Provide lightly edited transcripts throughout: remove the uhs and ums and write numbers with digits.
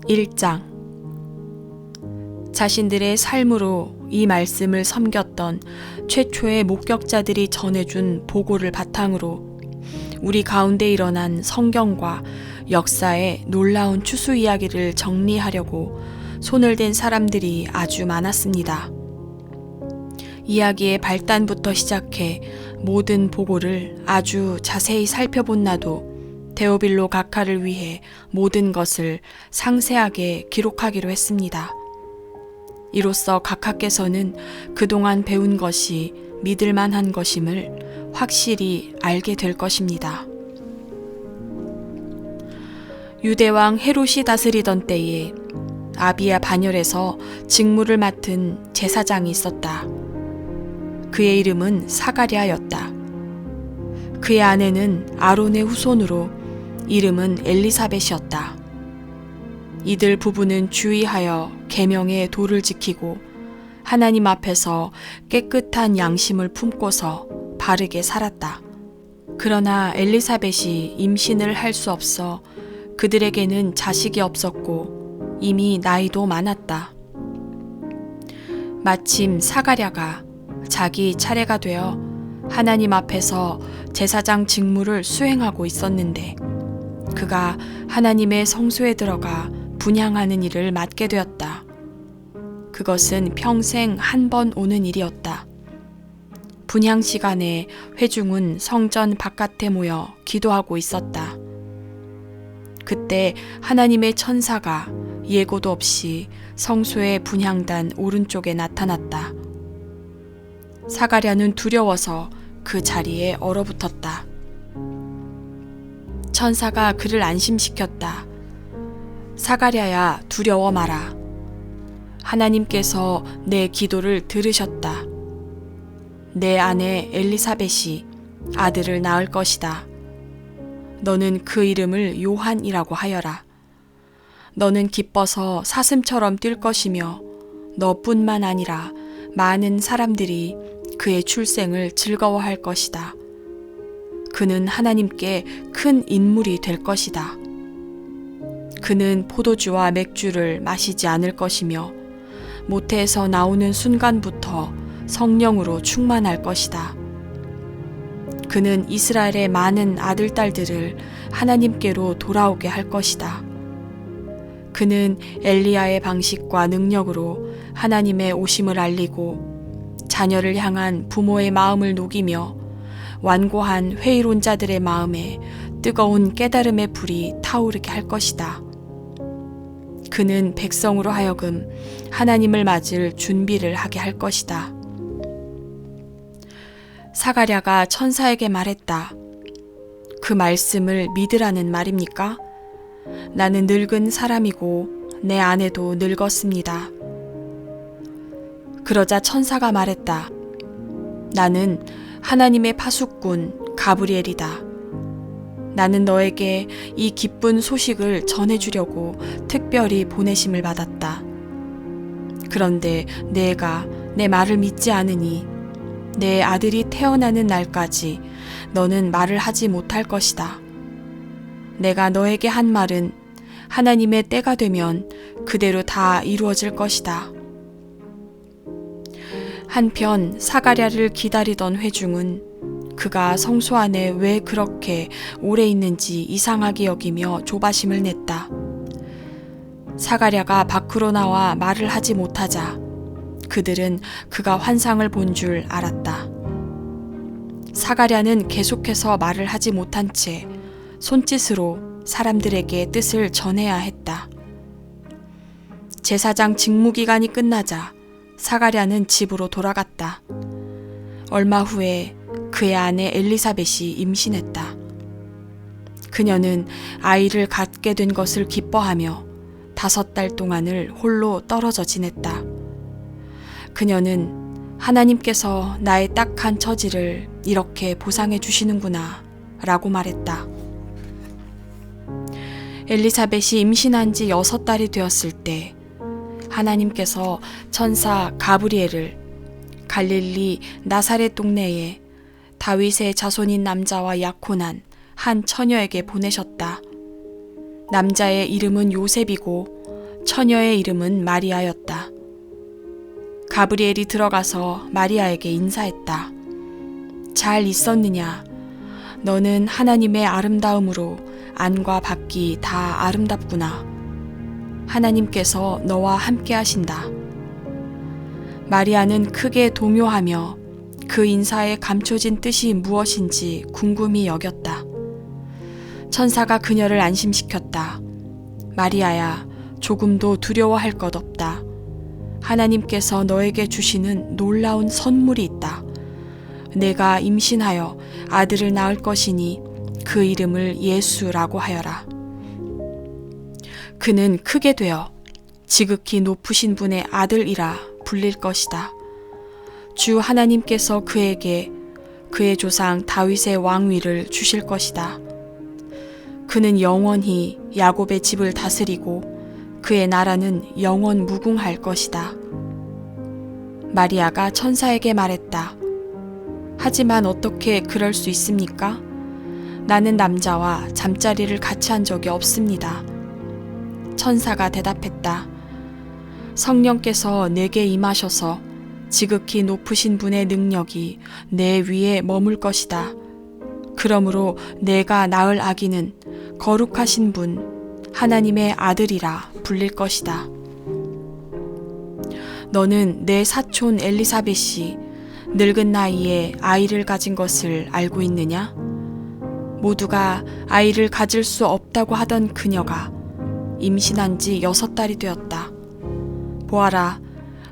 1장. 자신들의 삶으로 이 말씀을 섬겼던 최초의 목격자들이 전해준 보고를 바탕으로 우리 가운데 일어난 성경과 역사의 놀라운 추수 이야기를 정리하려고 손을 댄 사람들이 아주 많았습니다. 이야기의 발단부터 시작해 모든 보고를 아주 자세히 살펴본 나도 데오빌로 각하를 위해 모든 것을 상세하게 기록하기로 했습니다. 이로써 각하께서는 그동안 배운 것이 믿을 만한 것임을 확실히 알게 될 것입니다. 유대왕 헤롯이 다스리던 때에 아비야 반열에서 직무를 맡은 제사장이 있었다. 그의 이름은 사가랴였다. 그의 아내는 아론의 후손으로 이름은 엘리사벳이었다. 이들 부부는 주의하여 계명의 도를 지키고 하나님 앞에서 깨끗한 양심을 품고서 바르게 살았다. 그러나 엘리사벳이 임신을 할 수 없어 그들에게는 자식이 없었고 이미 나이도 많았다. 마침 사가랴가 자기 차례가 되어 하나님 앞에서 제사장 직무를 수행하고 있었는데 그가 하나님의 성소에 들어가 분향하는 일을 맡게 되었다. 그것은 평생 한 번 오는 일이었다. 분향 시간에 회중은 성전 바깥에 모여 기도하고 있었다. 그때 하나님의 천사가 예고도 없이 성소의 분향단 오른쪽에 나타났다. 사가랴는 두려워서 그 자리에 얼어붙었다. 천사가 그를 안심시켰다. 사가랴야, 두려워 마라. 하나님께서 내 기도를 들으셨다. 내 아내 엘리사벳이 아들을 낳을 것이다. 너는 그 이름을 요한이라고 하여라. 너는 기뻐서 사슴처럼 뛸 것이며 너뿐만 아니라 많은 사람들이 그의 출생을 즐거워할 것이다. 그는 하나님께 큰 인물이 될 것이다. 그는 포도주와 맥주를 마시지 않을 것이며 모태에서 나오는 순간부터 성령으로 충만할 것이다. 그는 이스라엘의 많은 아들, 딸들을 하나님께로 돌아오게 할 것이다. 그는 엘리야의 방식과 능력으로 하나님의 오심을 알리고 자녀를 향한 부모의 마음을 녹이며 완고한 회의론자들의 마음에 뜨거운 깨달음의 불이 타오르게 할 것이다. 그는 백성으로 하여금 하나님을 맞을 준비를 하게 할 것이다. 사가랴가 천사에게 말했다. 그 말씀을 믿으라는 말입니까? 나는 늙은 사람이고 내 아내도 늙었습니다. 그러자 천사가 말했다. 나는 하나님의 파수꾼 가브리엘이다. 나는 너에게 이 기쁜 소식을 전해주려고 특별히 보내심을 받았다. 그런데 내가 내 말을 믿지 않으니 내 아들이 태어나는 날까지 너는 말을 하지 못할 것이다. 내가 너에게 한 말은 하나님의 때가 되면 그대로 다 이루어질 것이다. 한편 사가랴를 기다리던 회중은 그가 성소 안에 왜 그렇게 오래 있는지 이상하게 여기며 조바심을 냈다. 사가랴가 밖으로 나와 말을 하지 못하자 그들은 그가 환상을 본 줄 알았다. 사가랴는 계속해서 말을 하지 못한 채 손짓으로 사람들에게 뜻을 전해야 했다. 제사장 직무 기간이 끝나자 사가랴는 집으로 돌아갔다. 얼마 후에 그의 아내 엘리사벳이 임신했다. 그녀는 아이를 갖게 된 것을 기뻐하며 5달 동안을 홀로 떨어져 지냈다. 그녀는 하나님께서 나의 딱한 처지를 이렇게 보상해 주시는구나 라고 말했다. 엘리사벳이 임신한 지 6달이 되었을 때 하나님께서 천사 가브리엘을 갈릴리 나사렛 동네에 다윗의 자손인 남자와 약혼한 한 처녀에게 보내셨다. 남자의 이름은 요셉이고 처녀의 이름은 마리아였다. 가브리엘이 들어가서 마리아에게 인사했다. 잘 있었느냐? 너는 하나님의 아름다움으로 안과 밖이 다 아름답구나. 하나님께서 너와 함께 하신다. 마리아는 크게 동요하며 그 인사에 감춰진 뜻이 무엇인지 궁금히 여겼다. 천사가 그녀를 안심시켰다. 마리아야, 조금도 두려워할 것 없다. 하나님께서 너에게 주시는 놀라운 선물이 있다. 내가 임신하여 아들을 낳을 것이니 그 이름을 예수라고 하여라. 그는 크게 되어 지극히 높으신 분의 아들이라 불릴 것이다. 주 하나님께서 그에게 그의 조상 다윗의 왕위를 주실 것이다. 그는 영원히 야곱의 집을 다스리고 그의 나라는 영원 무궁할 것이다. 마리아가 천사에게 말했다. 하지만 어떻게 그럴 수 있습니까? 나는 남자와 잠자리를 같이 한 적이 없습니다. 천사가 대답했다. 성령께서 내게 임하셔서 지극히 높으신 분의 능력이 내 위에 머물 것이다. 그러므로 내가 낳을 아기는 거룩하신 분, 하나님의 아들이라 불릴 것이다. 너는 내 사촌 엘리사벳이 늙은 나이에 아이를 가진 것을 알고 있느냐? 모두가 아이를 가질 수 없다고 하던 그녀가 임신한 지 6달이 되었다. 보아라,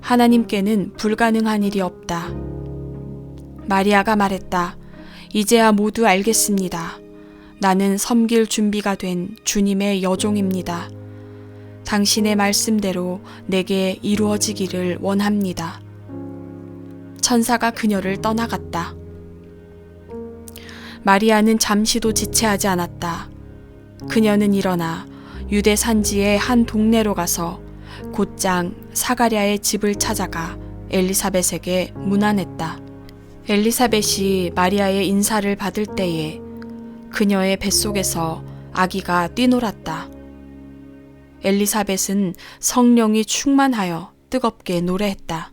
하나님께는 불가능한 일이 없다. 마리아가 말했다. 이제야 모두 알겠습니다. 나는 섬길 준비가 된 주님의 여종입니다. 당신의 말씀대로 내게 이루어지기를 원합니다. 천사가 그녀를 떠나갔다. 마리아는 잠시도 지체하지 않았다. 그녀는 일어나 유대 산지의 한 동네로 가서 곧장 사가랴의 집을 찾아가 엘리사벳에게 문안했다. 엘리사벳이 마리아의 인사를 받을 때에 그녀의 뱃속에서 아기가 뛰놀았다. 엘리사벳은 성령이 충만하여 뜨겁게 노래했다.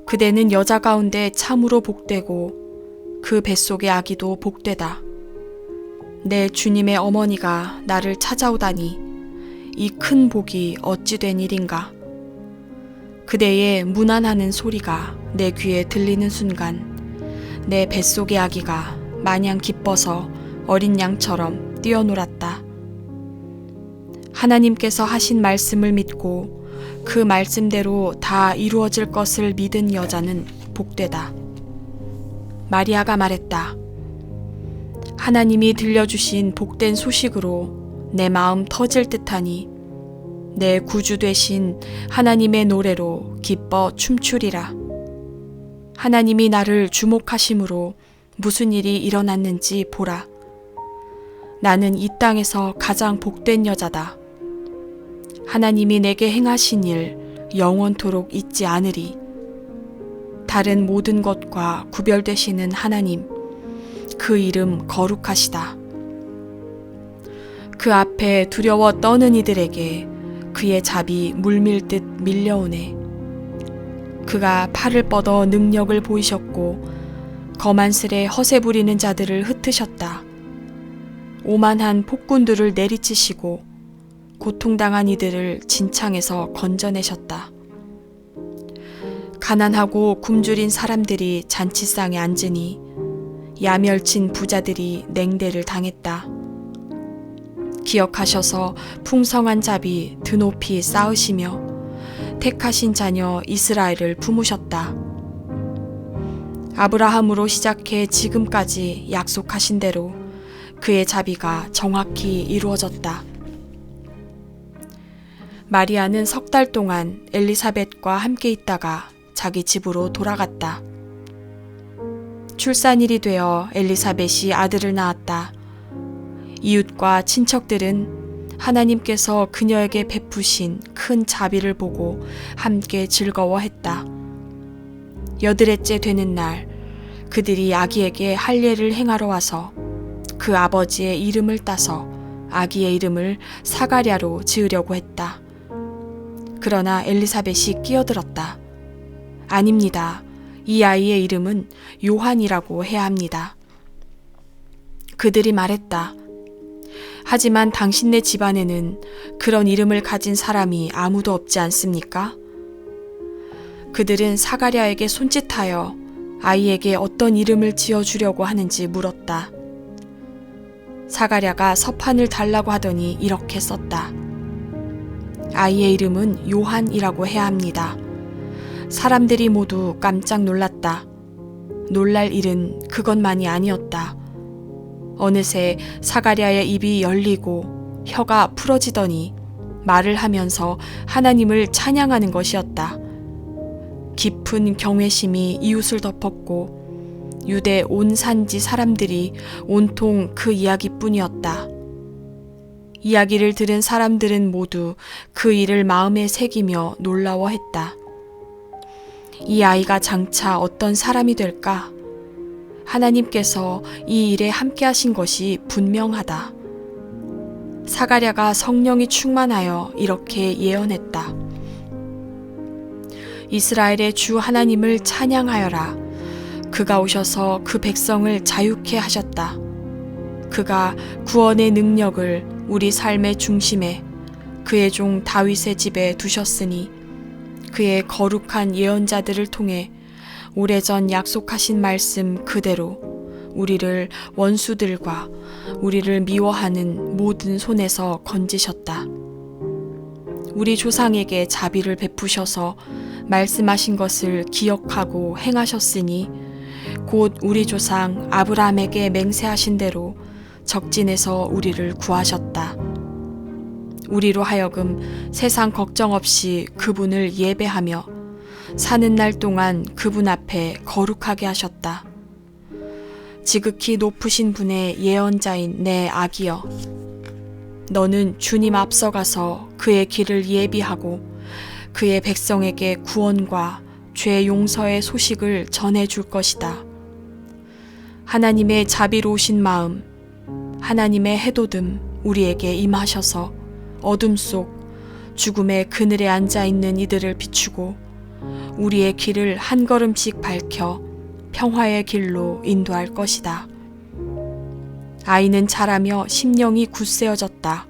그대는 여자 가운데 참으로 복되고 그 뱃속의 아기도 복되다. 내 주님의 어머니가 나를 찾아오다니 이 큰 복이 어찌 된 일인가. 그대의 문안하는 소리가 내 귀에 들리는 순간 내 뱃속의 아기가 마냥 기뻐서 어린 양처럼 뛰어놀았다. 하나님께서 하신 말씀을 믿고 그 말씀대로 다 이루어질 것을 믿은 여자는 복되다. 마리아가 말했다. 하나님이 들려주신 복된 소식으로 내 마음 터질 듯하니 내 구주 되신 하나님의 노래로 기뻐 춤추리라. 하나님이 나를 주목하심으로 무슨 일이 일어났는지 보라. 나는 이 땅에서 가장 복된 여자다. 하나님이 내게 행하신 일 영원토록 잊지 않으리. 다른 모든 것과 구별되시는 하나님, 그 이름 거룩하시다. 그 앞에 두려워 떠는 이들에게 그의 잡이 물밀듯 밀려오네. 그가 팔을 뻗어 능력을 보이셨고 거만스레 허세 부리는 자들을 흩으셨다. 오만한 폭군들을 내리치시고 고통당한 이들을 진창에서 건져내셨다. 가난하고 굶주린 사람들이 잔치상에 앉으니 야멸친 부자들이 냉대를 당했다. 기억하셔서 풍성한 잡이 드높이 쌓으시며 택하신 자녀 이스라엘을 품으셨다. 아브라함으로 시작해 지금까지 약속하신 대로 그의 자비가 정확히 이루어졌다. 마리아는 3달 동안 엘리사벳과 함께 있다가 자기 집으로 돌아갔다. 출산일이 되어 엘리사벳이 아들을 낳았다. 이웃과 친척들은 하나님께서 그녀에게 베푸신 큰 자비를 보고 함께 즐거워했다. 8회째 되는 날 그들이 아기에게 할례를 행하러 와서 그 아버지의 이름을 따서 아기의 이름을 사가랴로 지으려고 했다. 그러나 엘리사벳이 끼어들었다. 아닙니다. 이 아이의 이름은 요한이라고 해야 합니다. 그들이 말했다. 하지만 당신네 집안에는 그런 이름을 가진 사람이 아무도 없지 않습니까? 그들은 사가랴에게 손짓하여 아이에게 어떤 이름을 지어주려고 하는지 물었다. 사가랴가 서판을 달라고 하더니 이렇게 썼다. 아이의 이름은 요한이라고 해야 합니다. 사람들이 모두 깜짝 놀랐다. 놀랄 일은 그것만이 아니었다. 어느새 사가랴의 입이 열리고 혀가 풀어지더니 말을 하면서 하나님을 찬양하는 것이었다. 깊은 경외심이 이웃을 덮었고 유대 온 산지 사람들이 온통 그 이야기뿐이었다. 이야기를 들은 사람들은 모두 그 일을 마음에 새기며 놀라워했다. 이 아이가 장차 어떤 사람이 될까? 하나님께서 이 일에 함께 하신 것이 분명하다. 사가랴가 성령이 충만하여 이렇게 예언했다. 이스라엘의 주 하나님을 찬양하여라. 그가 오셔서 그 백성을 자유케 하셨다. 그가 구원의 능력을 우리 삶의 중심에 그의 종 다윗의 집에 두셨으니 그의 거룩한 예언자들을 통해 오래전 약속하신 말씀 그대로 우리를 원수들과 우리를 미워하는 모든 손에서 건지셨다. 우리 조상에게 자비를 베푸셔서 말씀하신 것을 기억하고 행하셨으니 곧 우리 조상 아브라함에게 맹세하신 대로 적진에서 우리를 구하셨다. 우리로 하여금 세상 걱정 없이 그분을 예배하며 사는 날 동안 그분 앞에 거룩하게 하셨다. 지극히 높으신 분의 예언자인 내 아기여, 너는 주님 앞서가서 그의 길을 예비하고 그의 백성에게 구원과 죄 용서의 소식을 전해줄 것이다. 하나님의 자비로우신 마음, 하나님의 해돋음 우리에게 임하셔서 어둠 속 죽음의 그늘에 앉아있는 이들을 비추고 우리의 길을 한 걸음씩 밝혀 평화의 길로 인도할 것이다. 아이는 자라며 심령이 굳세어졌다.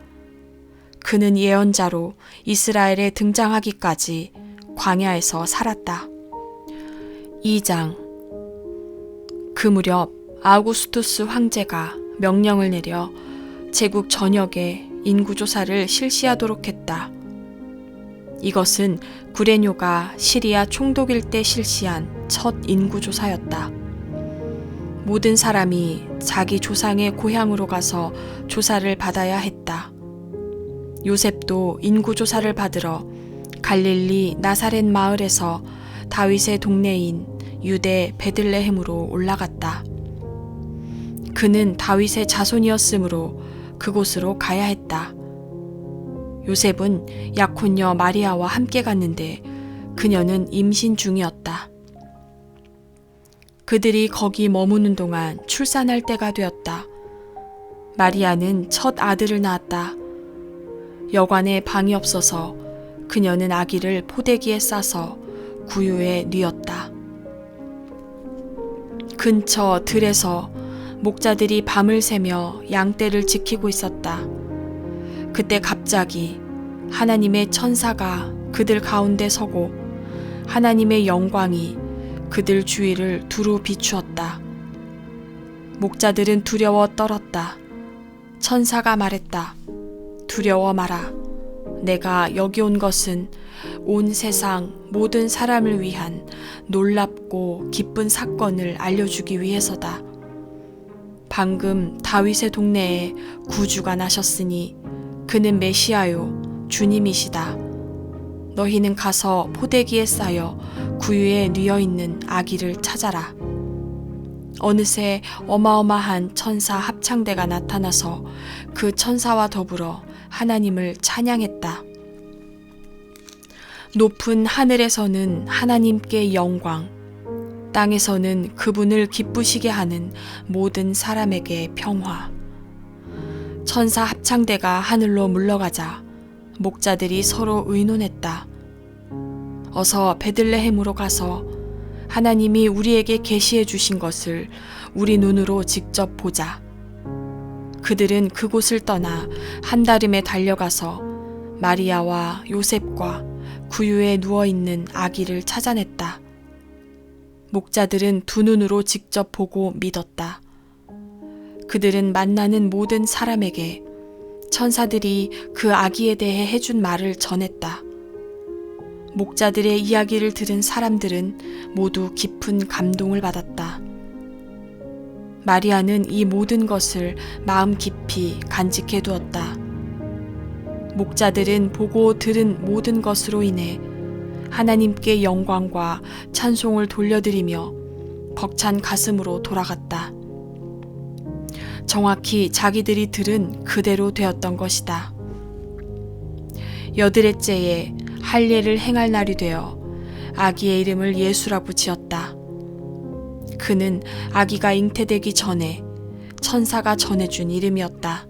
그는 예언자로 이스라엘에 등장하기까지 광야에서 살았다. 2장. 그 무렵 아우구스투스 황제가 명령을 내려 제국 전역에 인구조사를 실시하도록 했다. 이것은 구레뇨가 시리아 총독일 때 실시한 첫 인구조사였다. 모든 사람이 자기 조상의 고향으로 가서 조사를 받아야 했다. 요셉도 인구조사를 받으러 갈릴리 나사렛 마을에서 다윗의 동네인 유대 베들레헴으로 올라갔다. 그는 다윗의 자손이었으므로 그곳으로 가야 했다. 요셉은 약혼녀 마리아와 함께 갔는데 그녀는 임신 중이었다. 그들이 거기 머무는 동안 출산할 때가 되었다. 마리아는 첫 아들을 낳았다. 여관에 방이 없어서 그녀는 아기를 포대기에 싸서 구유에 뉘었다. 근처 들에서 목자들이 밤을 새며 양떼를 지키고 있었다. 그때 갑자기 하나님의 천사가 그들 가운데 서고 하나님의 영광이 그들 주위를 두루 비추었다. 목자들은 두려워 떨었다. 천사가 말했다. 두려워 마라. 내가 여기 온 것은 온 세상 모든 사람을 위한 놀랍고 기쁜 사건을 알려주기 위해서다. 방금 다윗의 동네에 구주가 나셨으니 그는 메시아요 주님이시다. 너희는 가서 포대기에 싸여 구유에 뉘어있는 아기를 찾아라. 어느새 어마어마한 천사 합창대가 나타나서 그 천사와 더불어 하나님을 찬양했다. 높은 하늘에서는 하나님께 영광, 땅에서는 그분을 기쁘시게 하는 모든 사람에게 평화. 천사 합창대가 하늘로 물러가자 목자들이 서로 의논했다. 어서 베들레헴으로 가서 하나님이 우리에게 계시해 주신 것을 우리 눈으로 직접 보자. 그들은 그곳을 떠나 한다름에 달려가서 마리아와 요셉과 구유에 누워있는 아기를 찾아냈다. 목자들은 두 눈으로 직접 보고 믿었다. 그들은 만나는 모든 사람에게 천사들이 그 아기에 대해 해준 말을 전했다. 목자들의 이야기를 들은 사람들은 모두 깊은 감동을 받았다. 마리아는 이 모든 것을 마음 깊이 간직해 두었다. 목자들은 보고 들은 모든 것으로 인해 하나님께 영광과 찬송을 돌려드리며 벅찬 가슴으로 돌아갔다. 정확히 자기들이 들은 그대로 되었던 것이다. 여드렛째에 할례를 행할 날이 되어 아기의 이름을 예수라고 지었다. 그는 아기가 잉태되기 전에 천사가 전해준 이름이었다.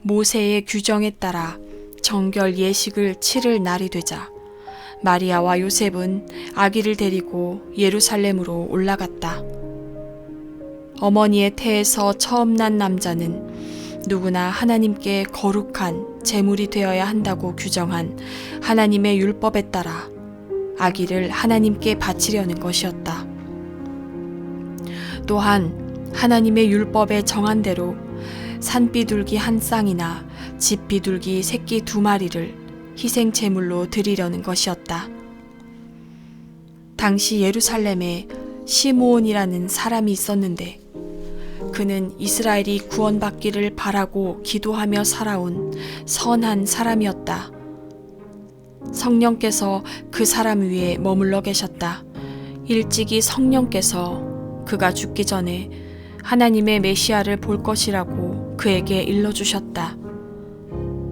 모세의 규정에 따라 정결 예식을 치를 날이 되자 마리아와 요셉은 아기를 데리고 예루살렘으로 올라갔다. 어머니의 태에서 처음 난 남자는 누구나 하나님께 거룩한 제물이 되어야 한다고 규정한 하나님의 율법에 따라 아기를 하나님께 바치려는 것이었다. 또한 하나님의 율법에 정한 대로 산비둘기 한 쌍이나 집비둘기 새끼 2마리를 희생 제물로 드리려는 것이었다. 당시 예루살렘에 시므온이라는 사람이 있었는데 그는 이스라엘이 구원받기를 바라고 기도하며 살아온 선한 사람이었다. 성령께서 그 사람 위에 머물러 계셨다. 일찍이 성령께서 그가 죽기 전에 하나님의 메시아를 볼 것이라고 그에게 일러주셨다.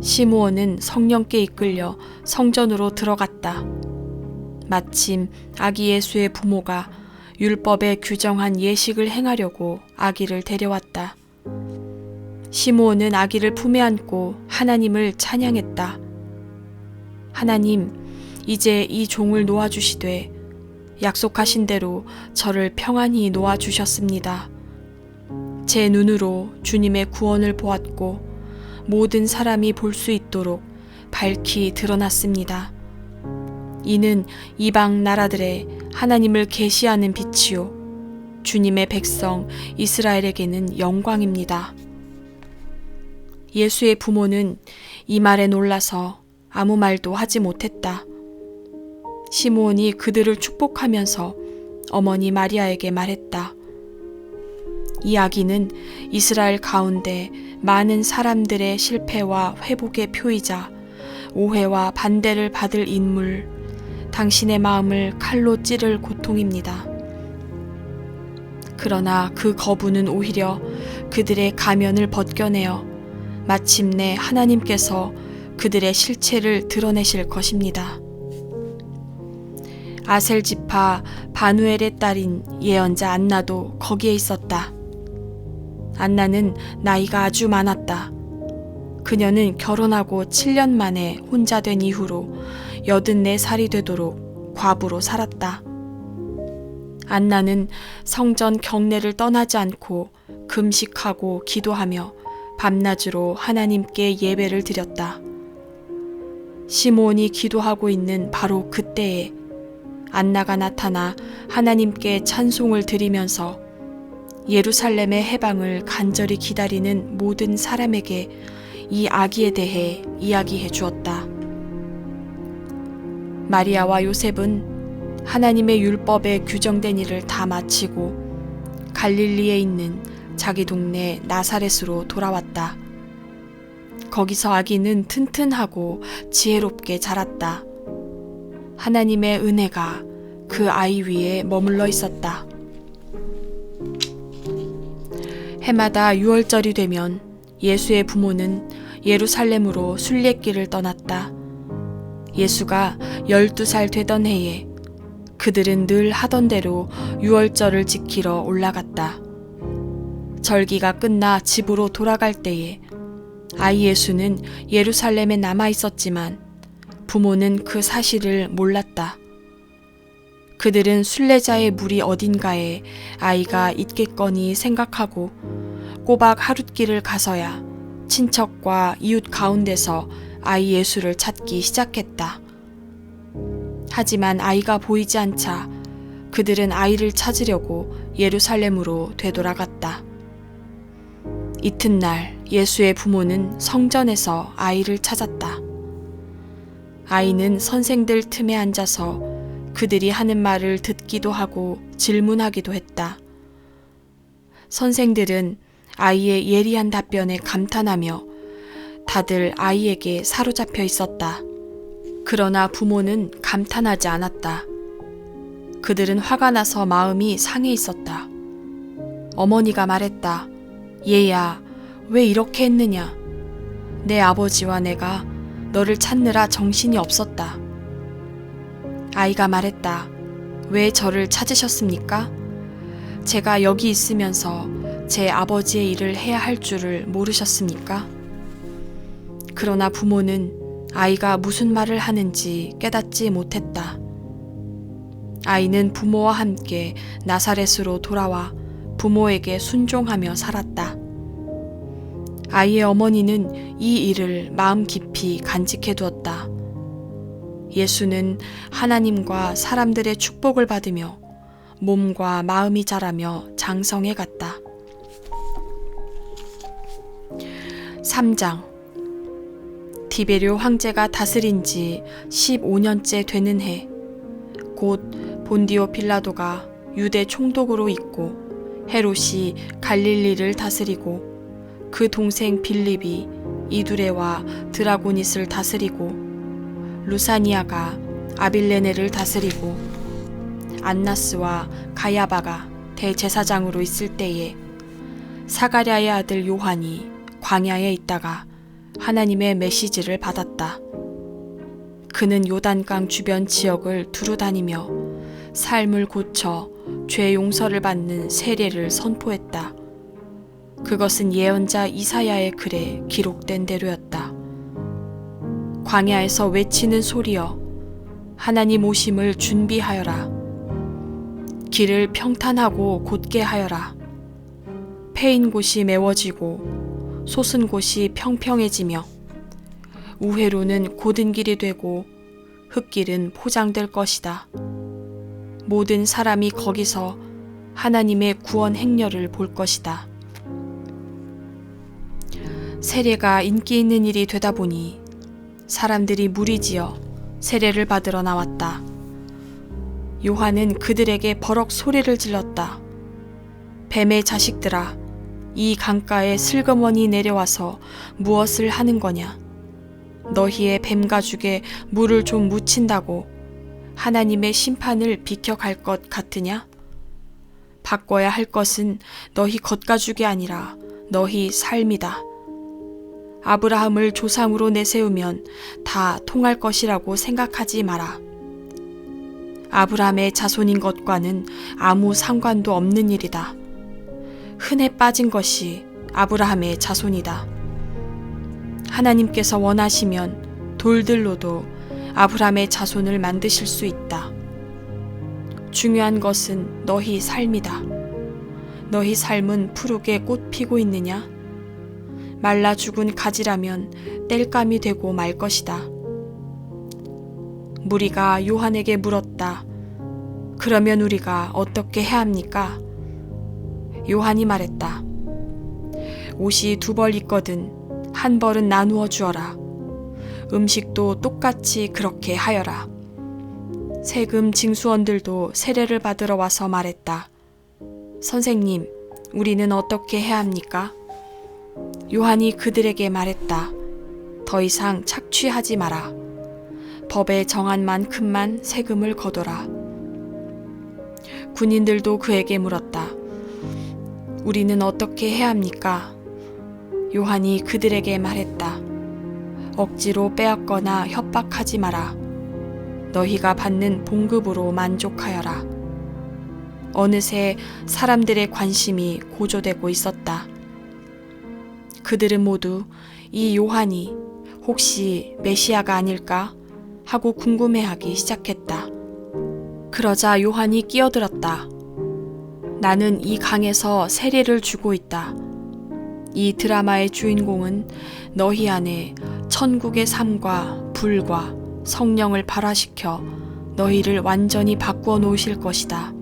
시므온은 성령께 이끌려 성전으로 들어갔다. 마침 아기 예수의 부모가 율법에 규정한 예식을 행하려고 아기를 데려왔다. 시므온은 아기를 품에 안고 하나님을 찬양했다. 하나님, 이제 이 종을 놓아주시되 약속하신 대로 저를 평안히 놓아주셨습니다. 제 눈으로 주님의 구원을 보았고 모든 사람이 볼 수 있도록 밝히 드러났습니다. 이는 이방 나라들에 하나님을 계시하는 빛이요 주님의 백성 이스라엘에게는 영광입니다. 예수의 부모는 이 말에 놀라서 아무 말도 하지 못했다. 시므온이 그들을 축복하면서 어머니 마리아에게 말했다. 이 아기는 이스라엘 가운데 많은 사람들의 실패와 회복의 표이자 오해와 반대를 받을 인물, 당신의 마음을 칼로 찌를 고통입니다. 그러나 그 거부는 오히려 그들의 가면을 벗겨내어 마침내 하나님께서 그들의 실체를 드러내실 것입니다. 아셀 지파 바누엘의 딸인 예언자 안나도 거기에 있었다. 안나는 나이가 아주 많았다. 그녀는 결혼하고 7년 만에 혼자 된 이후로 84살이 되도록 과부로 살았다. 안나는 성전 경내를 떠나지 않고 금식하고 기도하며 밤낮으로 하나님께 예배를 드렸다. 시므온이 기도하고 있는 바로 그때에 안나가 나타나 하나님께 찬송을 드리면서 예루살렘의 해방을 간절히 기다리는 모든 사람에게 이 아기에 대해 이야기해 주었다. 마리아와 요셉은 하나님의 율법에 규정된 일을 다 마치고 갈릴리에 있는 자기 동네 나사렛으로 돌아왔다. 거기서 아기는 튼튼하고 지혜롭게 자랐다. 하나님의 은혜가 그 아이 위에 머물러 있었다. 해마다 6월절이 되면 예수의 부모는 예루살렘으로 순례길을 떠났다. 예수가 12살 되던 해에 그들은 늘 하던 대로 6월절을 지키러 올라갔다. 절기가 끝나 집으로 돌아갈 때에 아이 예수는 예루살렘에 남아 있었지만 부모는 그 사실을 몰랐다. 그들은 순례자의 무리 어딘가에 아이가 있겠거니 생각하고 꼬박 하룻길을 가서야 친척과 이웃 가운데서 아이 예수를 찾기 시작했다. 하지만 아이가 보이지 않자 그들은 아이를 찾으려고 예루살렘으로 되돌아갔다. 이튿날 예수의 부모는 성전에서 아이를 찾았다. 아이는 선생들 틈에 앉아서 그들이 하는 말을 듣기도 하고 질문하기도 했다. 선생들은 아이의 예리한 답변에 감탄하며 다들 아이에게 사로잡혀 있었다. 그러나 부모는 감탄하지 않았다. 그들은 화가 나서 마음이 상해 있었다. 어머니가 말했다. 얘야, 왜 이렇게 했느냐? 내 아버지와 내가 너를 찾느라 정신이 없었다. 아이가 말했다. 왜 저를 찾으셨습니까? 제가 여기 있으면서 제 아버지의 일을 해야 할 줄을 모르셨습니까? 그러나 부모는 아이가 무슨 말을 하는지 깨닫지 못했다. 아이는 부모와 함께 나사렛으로 돌아와 부모에게 순종하며 살았다. 아이의 어머니는 이 일을 마음 깊이 간직해 두었다. 예수는 하나님과 사람들의 축복을 받으며 몸과 마음이 자라며 장성해 갔다. 3장. 디베료 황제가 다스린 지 15년째 되는 해, 곧 본디오 빌라도가 유대 총독으로 있고 헤롯이 갈릴리를 다스리고 그 동생 빌립이 이두레와 드라고닛을 다스리고 루사니아가 아빌레네를 다스리고 안나스와 가야바가 대제사장으로 있을 때에 사가랴의 아들 요한이 광야에 있다가 하나님의 메시지를 받았다. 그는 요단강 주변 지역을 두루다니며 삶을 고쳐 죄 용서를 받는 세례를 선포했다. 그것은 예언자 이사야의 글에 기록된 대로였다. 광야에서 외치는 소리여, 하나님 오심을 준비하여라. 길을 평탄하고 곧게 하여라. 패인 곳이 메워지고 솟은 곳이 평평해지며 우회로는 곧은 길이 되고 흙길은 포장될 것이다. 모든 사람이 거기서 하나님의 구원 행렬을 볼 것이다. 세례가 인기 있는 일이 되다 보니 사람들이 무리지어 세례를 받으러 나왔다. 요한은 그들에게 버럭 소리를 질렀다. 뱀의 자식들아, 이 강가에 슬그머니 내려와서 무엇을 하는 거냐? 너희의 뱀 가죽에 물을 좀 묻힌다고 하나님의 심판을 비켜갈 것 같으냐? 바꿔야 할 것은 너희 겉가죽이 아니라 너희 삶이다. 아브라함을 조상으로 내세우면 다 통할 것이라고 생각하지 마라. 아브라함의 자손인 것과는 아무 상관도 없는 일이다. 흔해 빠진 것이 아브라함의 자손이다. 하나님께서 원하시면 돌들로도 아브라함의 자손을 만드실 수 있다. 중요한 것은 너희 삶이다. 너희 삶은 푸르게 꽃 피고 있느냐? 말라 죽은 가지라면 땔감이 되고 말 것이다. 무리가 요한에게 물었다. 그러면 우리가 어떻게 해야 합니까? 요한이 말했다. 옷이 2벌 있거든 한 벌은 나누어 주어라. 음식도 똑같이 그렇게 하여라. 세금 징수원들도 세례를 받으러 와서 말했다. 선생님, 우리는 어떻게 해야 합니까? 요한이 그들에게 말했다. 더 이상 착취하지 마라. 법에 정한 만큼만 세금을 거둬라. 군인들도 그에게 물었다. 우리는 어떻게 해야 합니까? 요한이 그들에게 말했다. 억지로 빼앗거나 협박하지 마라. 너희가 받는 봉급으로 만족하여라. 어느새 사람들의 관심이 고조되고 있었다. 그들은 모두 이 요한이 혹시 메시아가 아닐까 하고 궁금해하기 시작했다. 그러자 요한이 끼어들었다. 나는 이 강에서 세례를 주고 있다. 이 드라마의 주인공은 너희 안에 천국의 삶과 불과 성령을 발화시켜 너희를 완전히 바꾸어 놓으실 것이다.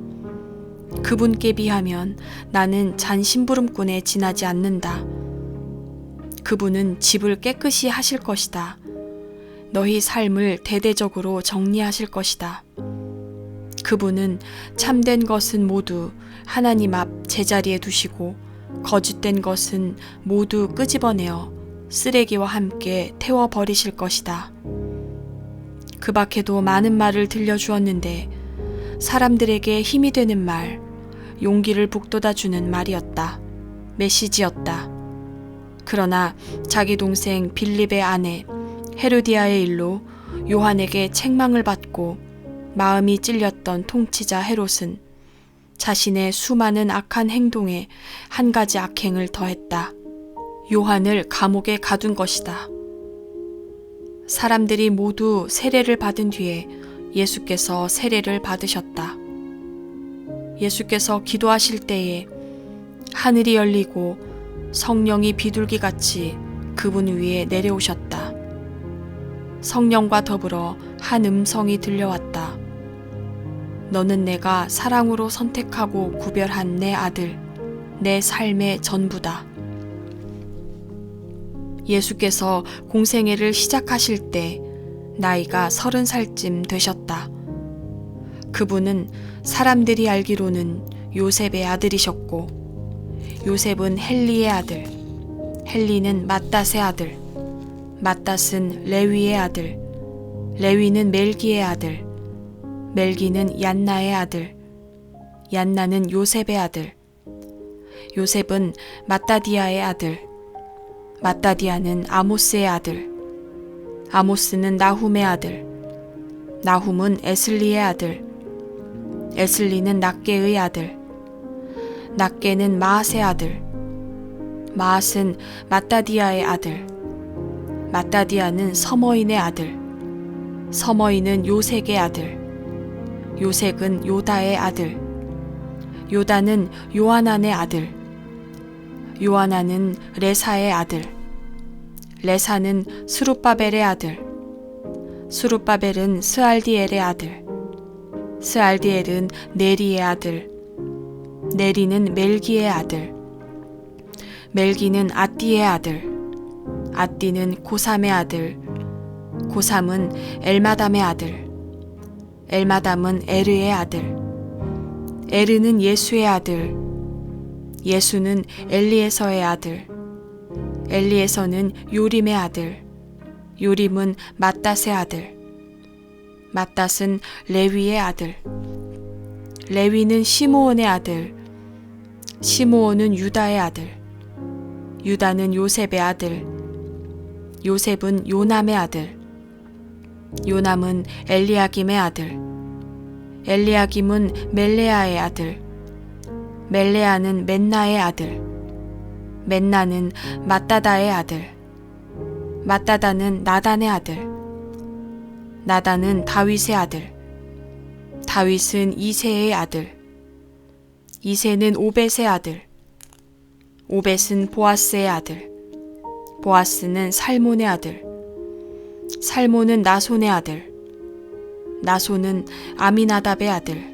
그분께 비하면 나는 잔 심부름꾼에 지나지 않는다. 그분은 집을 깨끗이 하실 것이다. 너희 삶을 대대적으로 정리하실 것이다. 그분은 참된 것은 모두 하나님 앞 제자리에 두시고 거짓된 것은 모두 끄집어내어 쓰레기와 함께 태워버리실 것이다. 그 밖에도 많은 말을 들려주었는데 사람들에게 힘이 되는 말, 용기를 북돋아주는 말이었다. 메시지였다. 그러나 자기 동생 빌립의 아내 헤로디아의 일로 요한에게 책망을 받고 마음이 찔렸던 통치자 헤롯은 자신의 수많은 악한 행동에 한 가지 악행을 더했다. 요한을 감옥에 가둔 것이다. 사람들이 모두 세례를 받은 뒤에 예수께서 세례를 받으셨다. 예수께서 기도하실 때에 하늘이 열리고 성령이 비둘기같이 그분 위에 내려오셨다. 성령과 더불어 한 음성이 들려왔다. 너는 내가 사랑으로 선택하고 구별한 내 아들, 내 삶의 전부다. 예수께서 공생애를 시작하실 때 나이가 30살쯤 되셨다. 그분은 사람들이 알기로는 요셉의 아들이셨고, 요셉은 헬리의 아들, 헬리는 맏닷의 아들, 맏닷은 레위의 아들, 레위는 멜기의 아들, 멜기는 얀나의 아들, 얀나는 요셉의 아들, 요셉은 마따디아의 아들, 마따디아는 아모스의 아들, 아모스는 나훔의 아들, 나훔은 에슬리의 아들, 에슬리는 낫게의 아들, 낫게는 마앗의 아들, 마앗은 마따디아의 아들, 마따디아는 서머인의 아들, 서머인은 요색의 아들, 요색은 요다의 아들, 요다는 요하난의 아들, 요하난은 레사의 아들, 레사는 스룹바벨의 아들, 스룹바벨은 스알디엘의 아들, 스알디엘은 네리의 아들, 네리는 멜기의 아들, 멜기는 아띠의 아들, 아띠는 고삼의 아들, 고삼은 엘마담의 아들, 엘마담은 에르의 아들, 에르는 예수의 아들, 예수는 엘리에서의 아들, 엘리에서는 요림의 아들, 요림은 맏닷의 아들, 맏닷은 레위의 아들, 레위는 시므온의 아들, 시므온은 유다의 아들, 유다는 요셉의 아들, 요셉은 요남의 아들, 요남은 엘리야김의 아들, 엘리야김은 멜레아의 아들, 멜레아는 맨나의 아들, 맨나는 맏다다의 아들, 맏다다는 나단의 아들, 나단은 다윗의 아들, 다윗은 이새의 아들, 이새는 오벳의 아들, 오벳은 보아스의 아들, 보아스는 살몬의 아들, 살몬은 나손의 아들, 나손은 아미나답의 아들,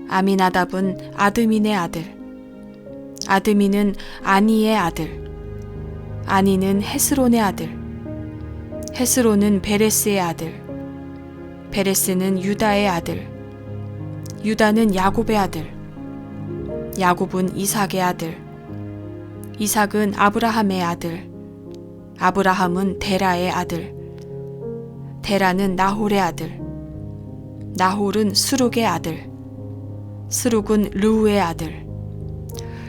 아미나답은 아드민의 아들, 아드민은 아니의 아들, 아니는 헤스론의 아들, 헤스론은 베레스의 아들, 베레스는 유다의 아들, 유다는 야곱의 아들, 야곱은 이삭의 아들, 이삭은 아브라함의 아들, 아브라함은 데라의 아들, 데라는 나홀의 아들, 나홀은 스룩의 아들, 스룩은 르우의 아들,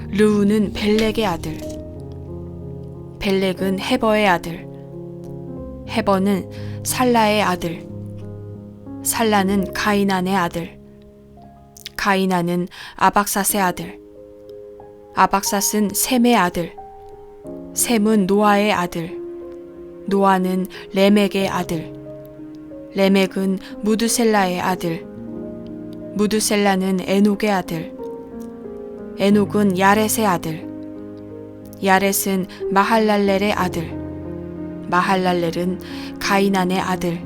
르우는 벨렉의 아들, 벨렉은 헤버의 아들, 헤버는 살라의 아들, 살라는 가이난의 아들, 가이나는 아박삿의 아들, 아박삿은 셈의 아들, 셈은 노아의 아들, 노아는 레멕의 아들, 레멕은 무드셀라의 아들, 무드셀라는 에녹의 아들, 에녹은 야렛의 아들, 야렛은 마할랄렐의 아들, 마할랄렐은 가이난의 아들,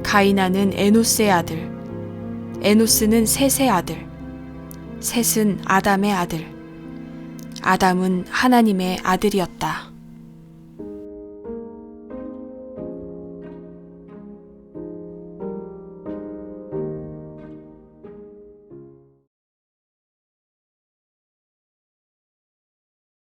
가이난은 에노스의 아들, 에노스는 셋의 아들, 셋은 아담의 아들, 아담은 하나님의 아들이었다.